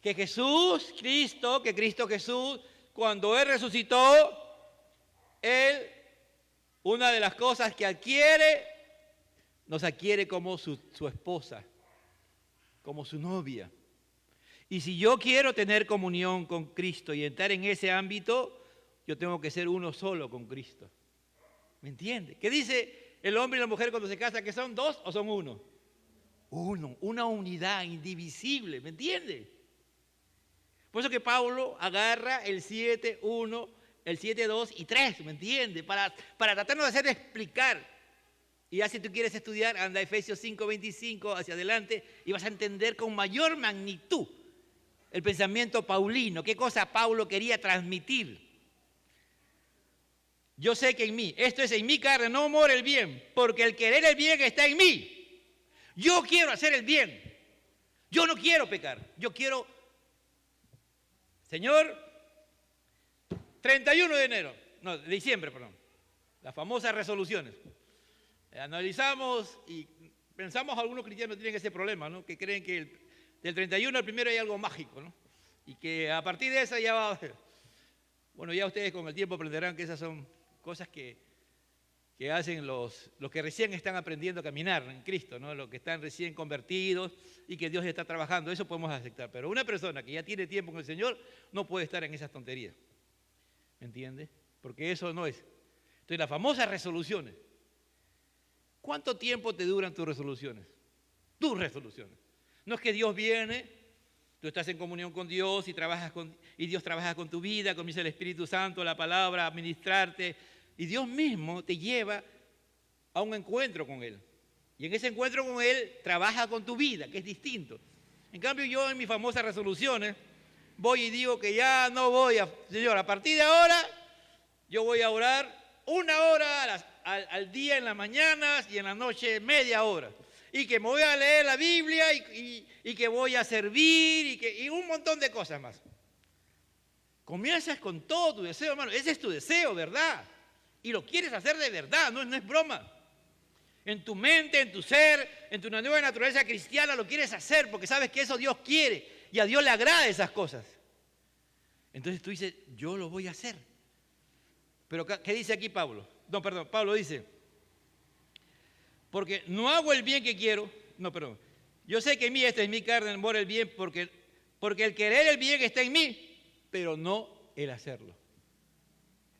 que Cristo Jesús, cuando Él resucitó, Él, una de las cosas que nos adquiere como su esposa, como su novia. Y si yo quiero tener comunión con Cristo y entrar en ese ámbito, yo tengo que ser uno solo con Cristo. ¿Me entiende? ¿Qué dice el hombre y la mujer cuando se casan? ¿Que son dos o son uno? Uno, una unidad indivisible, ¿me entiende? Por eso que Pablo agarra el 7.1, el 7.2 y 3, ¿me entiende? Para tratarnos de hacer explicar. Y ya si tú quieres estudiar, anda a Efesios 5.25 hacia adelante y vas a entender con mayor magnitud el pensamiento paulino, qué cosa Pablo quería transmitir. Yo sé que en mí, esto es en mi carne, no mora el bien, porque el querer el bien está en mí. Yo quiero hacer el bien. Yo no quiero pecar. Yo quiero, Señor, 31 de diciembre, las famosas resoluciones. Analizamos y pensamos, algunos cristianos tienen ese problema, ¿no? Que creen que del 31 al 1 hay algo mágico, ¿no? Y que a partir de esa ya va. Bueno, ya ustedes con el tiempo aprenderán que esas son cosas que hacen los que recién están aprendiendo a caminar en Cristo, ¿no? Los que están recién convertidos y que Dios está trabajando, eso podemos aceptar. Pero una persona que ya tiene tiempo con el Señor no puede estar en esas tonterías. ¿Me entiende? Porque eso no es. Entonces, las famosas resoluciones. ¿Cuánto tiempo te duran tus resoluciones? Tus resoluciones. No es que Dios viene, tú estás en comunión con Dios y Dios trabaja con tu vida, comienza el Espíritu Santo, la palabra, a ministrarte, y Dios mismo te lleva a un encuentro con Él. Y en ese encuentro con Él trabaja con tu vida, que es distinto. En cambio, yo en mis famosas resoluciones voy y digo que ya no voy Señor, a partir de ahora yo voy a orar 1 hora al día en las mañanas y en la noche media hora. Y que me voy a leer la Biblia y que voy a servir y un montón de cosas más. Comienzas con todo tu deseo, hermano. Ese es tu deseo, ¿verdad? Y lo quieres hacer de verdad, no es broma. En tu mente, en tu ser, en tu nueva naturaleza cristiana lo quieres hacer porque sabes que eso Dios quiere y a Dios le agrada esas cosas. Entonces tú dices, yo lo voy a hacer. Pero ¿qué dice aquí Pablo? Pablo dice, porque no hago el bien que quiero, yo sé que en mí esta es mi carne, mora el bien, porque el querer el bien está en mí, pero no el hacerlo.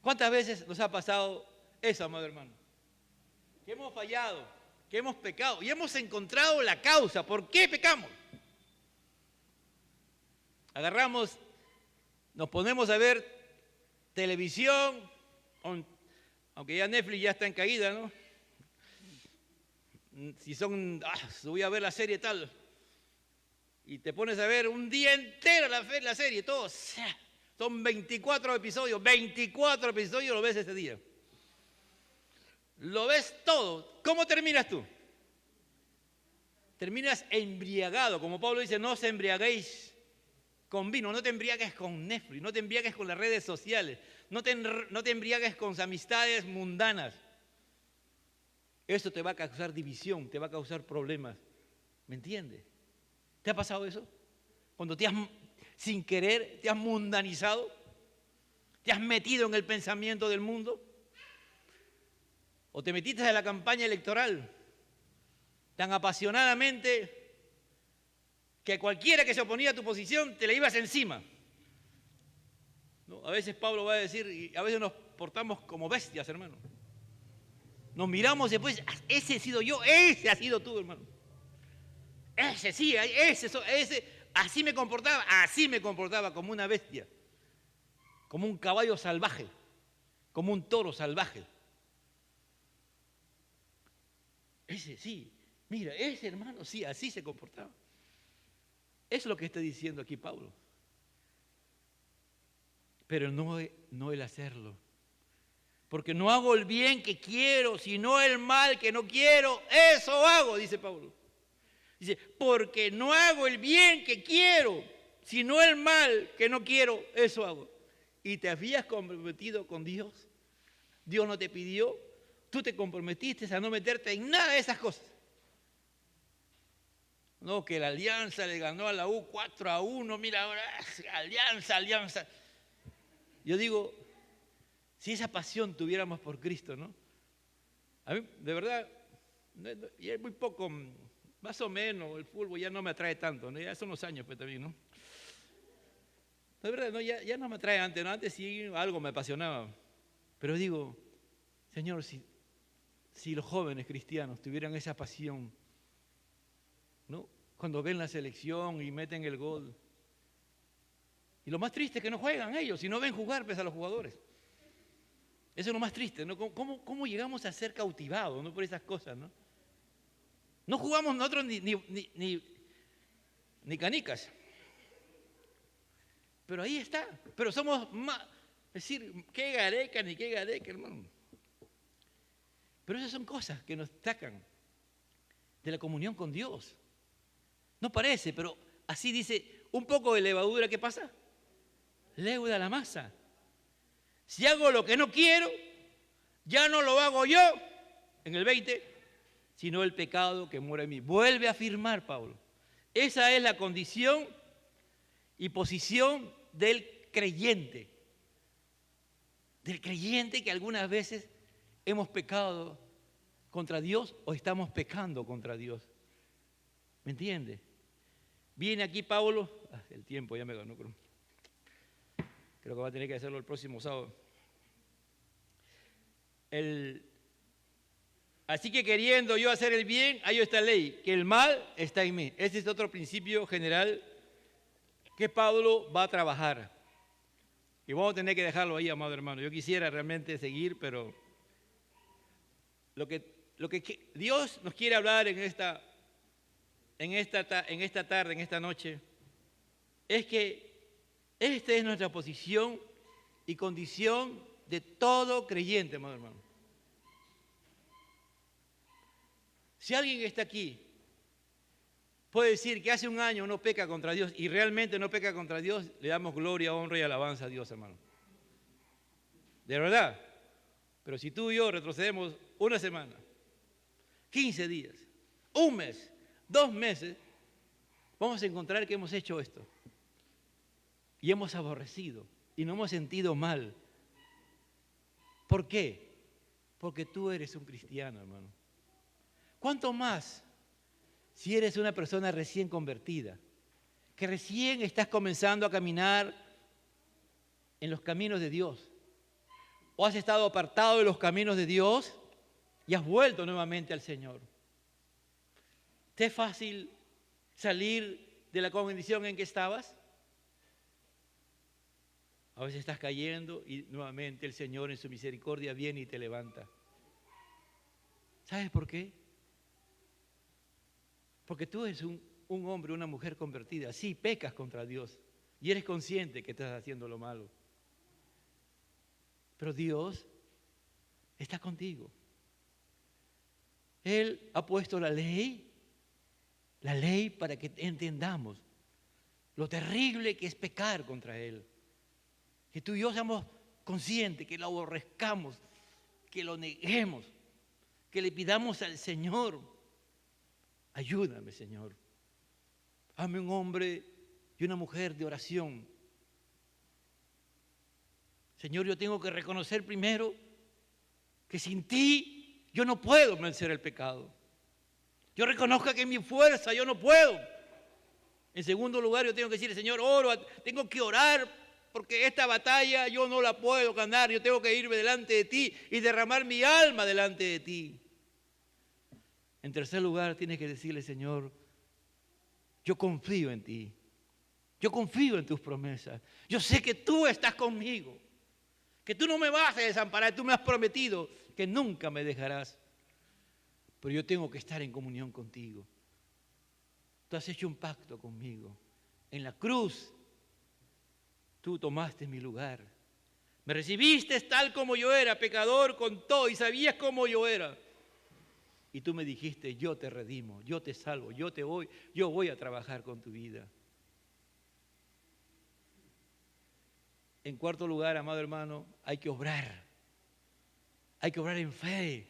¿Cuántas veces nos ha pasado eso, amado hermano? Que hemos fallado, que hemos pecado y hemos encontrado la causa. ¿Por qué pecamos? Agarramos, nos ponemos a ver televisión, aunque ya Netflix ya está en caída, ¿no? Si voy a ver la serie tal, y te pones a ver un día entero la serie, todo, son 24 episodios lo ves ese día. Lo ves todo. ¿Cómo terminas tú? Terminas embriagado, como Pablo dice, no os embriaguéis con vino, no te embriagues con Netflix, no te embriagues con las redes sociales, no te embriagues con amistades mundanas. Eso te va a causar división, te va a causar problemas. ¿Me entiendes? ¿Te ha pasado eso? Cuando sin querer, te has mundanizado, te has metido en el pensamiento del mundo, o te metiste en la campaña electoral tan apasionadamente que cualquiera que se oponía a tu posición te le ibas encima. ¿No? A veces Pablo va a decir, y a veces nos portamos como bestias, hermano. Nos miramos y después, ese he sido yo, ese ha sido tú, hermano. Ese sí, ese, así me comportaba como una bestia, como un caballo salvaje, como un toro salvaje. Ese sí, mira, ese hermano sí, así se comportaba. Es lo que está diciendo aquí Pablo. Pero no el hacerlo. Porque no hago el bien que quiero, sino el mal que no quiero, eso hago, dice Pablo. Dice, porque no hago el bien que quiero, sino el mal que no quiero, eso hago. Y te habías comprometido con Dios. Dios no te pidió, tú te comprometiste a no meterte en nada de esas cosas. No, que la Alianza le ganó a la U 4-1, mira ahora, Alianza. Yo digo, si esa pasión tuviéramos por Cristo, ¿no? A mí, de verdad, y es muy poco, más o menos, el fútbol ya no me atrae tanto, ¿no? Ya son unos años pues también, ¿no? De verdad, no, ya no me atrae antes, ¿no? Antes sí algo me apasionaba. Pero digo, Señor, si los jóvenes cristianos tuvieran esa pasión, ¿no? Cuando ven la selección y meten el gol. Y lo más triste es que no juegan ellos, si no ven jugar pues a los jugadores. Eso es lo más triste, ¿no? ¿Cómo llegamos a ser cautivados, ¿no? Por esas cosas, ¿no? No jugamos nosotros ni canicas. Pero ahí está. Pero somos más, es decir, qué gareca, hermano. Pero esas son cosas que nos sacan de la comunión con Dios. No parece, pero así dice, un poco de levadura, ¿qué pasa? Leuda la masa. Si hago lo que no quiero, ya no lo hago yo, en el 20, sino el pecado que mora en mí. Vuelve a afirmar Pablo. Esa es la condición y posición del creyente. Del creyente que algunas veces hemos pecado contra Dios o estamos pecando contra Dios. ¿Me entiende? Viene aquí Pablo, el tiempo ya me ganó, creo que va a tener que hacerlo el próximo sábado. Así que queriendo yo hacer el bien, hay esta ley, que el mal está en mí. Ese es otro principio general que Pablo va a trabajar. Y vamos a tener que dejarlo ahí, amado hermano. Yo quisiera realmente seguir, pero lo que Dios nos quiere hablar en esta tarde, en esta noche, es que esta es nuestra posición y condición de todo creyente, amado hermano. Si alguien está aquí, puede decir que hace un año no peca contra Dios y realmente no peca contra Dios, le damos gloria, honra y alabanza a Dios, hermano. De verdad. Pero si tú y yo retrocedemos una semana, 15 días, un mes, 2 meses, vamos a encontrar que hemos hecho esto. Y hemos aborrecido y nos hemos sentido mal. ¿Por qué? Porque tú eres un cristiano, hermano. ¿Cuánto más si eres una persona recién convertida, que recién estás comenzando a caminar en los caminos de Dios? ¿O has estado apartado de los caminos de Dios y has vuelto nuevamente al Señor? ¿Te es fácil salir de la condición en que estabas? A veces estás cayendo y nuevamente el Señor en su misericordia viene y te levanta. ¿Sabes por qué? Porque tú eres un hombre, una mujer convertida. Sí, pecas contra Dios y eres consciente que estás haciendo lo malo. Pero Dios está contigo. Él ha puesto la ley para que entendamos lo terrible que es pecar contra Él. Que tú y yo seamos conscientes, que lo aborrezcamos, que lo neguemos, que le pidamos al Señor, ayúdame, Señor. Hazme un hombre y una mujer de oración. Señor, yo tengo que reconocer primero que sin ti yo no puedo vencer el pecado. Yo reconozco que en mi fuerza yo no puedo. En segundo lugar, yo tengo que decir, Señor, tengo que orar porque esta batalla yo no la puedo ganar. Yo tengo que irme delante de ti y derramar mi alma delante de ti. En tercer lugar, tienes que decirle, Señor, yo confío en ti. Yo confío en tus promesas. Yo sé que tú estás conmigo, que tú no me vas a desamparar. Tú me has prometido que nunca me dejarás. Pero yo tengo que estar en comunión contigo. Tú has hecho un pacto conmigo. En la cruz, tú tomaste mi lugar. Me recibiste tal como yo era, pecador con todo, y sabías cómo yo era. Y tú me dijiste, yo te redimo, yo te salvo, yo voy a trabajar con tu vida. En cuarto lugar, amado hermano, hay que obrar. Hay que obrar en fe.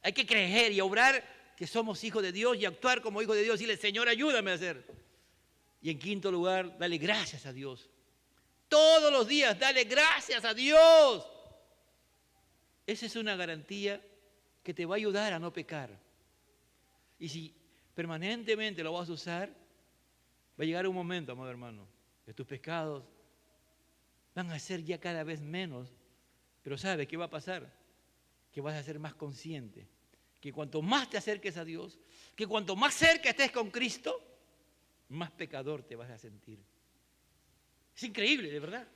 Hay que creer y obrar que somos hijos de Dios y actuar como hijos de Dios y decirle, Señor, ayúdame a hacer. Y en quinto lugar, dale gracias a Dios. Todos los días, dale gracias a Dios. Esa es una garantía que te va a ayudar a no pecar. Y si permanentemente lo vas a usar, va a llegar un momento, amado hermano, que tus pecados van a ser ya cada vez menos. Pero ¿sabes qué va a pasar? Que vas a ser más consciente. Que cuanto más te acerques a Dios, que cuanto más cerca estés con Cristo, más pecador te vas a sentir. Es increíble, de verdad.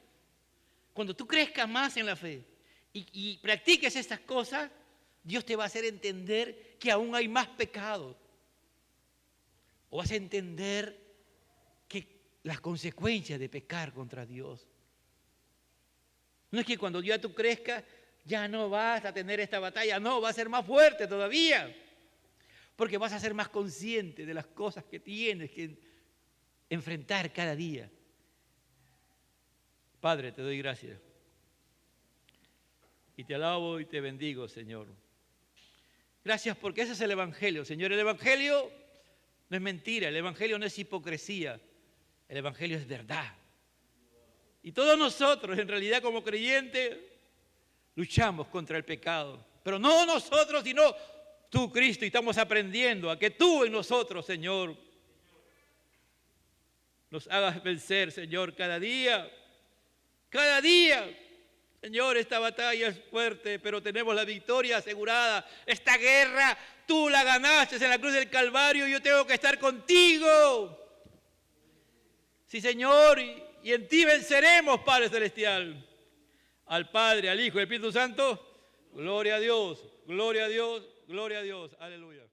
Cuando tú crezcas más en la fe y practiques estas cosas, Dios te va a hacer entender que aún hay más pecados. O vas a entender que las consecuencias de pecar contra Dios. No es que cuando ya tú crezcas, ya no vas a tener esta batalla, no, va a ser más fuerte todavía. Porque vas a ser más consciente de las cosas que tienes que enfrentar cada día. Padre, te doy gracias. Y te alabo y te bendigo, Señor. Gracias porque ese es el Evangelio, Señor. El Evangelio no es mentira, el Evangelio no es hipocresía. El Evangelio es verdad. Y todos nosotros, en realidad, como creyentes, luchamos contra el pecado. Pero no nosotros, sino tú, Cristo. Y estamos aprendiendo a que tú en nosotros, Señor, nos hagas vencer, Señor, cada día. Cada día. Señor, esta batalla es fuerte, pero tenemos la victoria asegurada. Esta guerra, tú la ganaste en la cruz del Calvario y yo tengo que estar contigo. Sí, Señor, y en ti venceremos, Padre Celestial. Al Padre, al Hijo y al Espíritu Santo, gloria a Dios, gloria a Dios, gloria a Dios. Aleluya.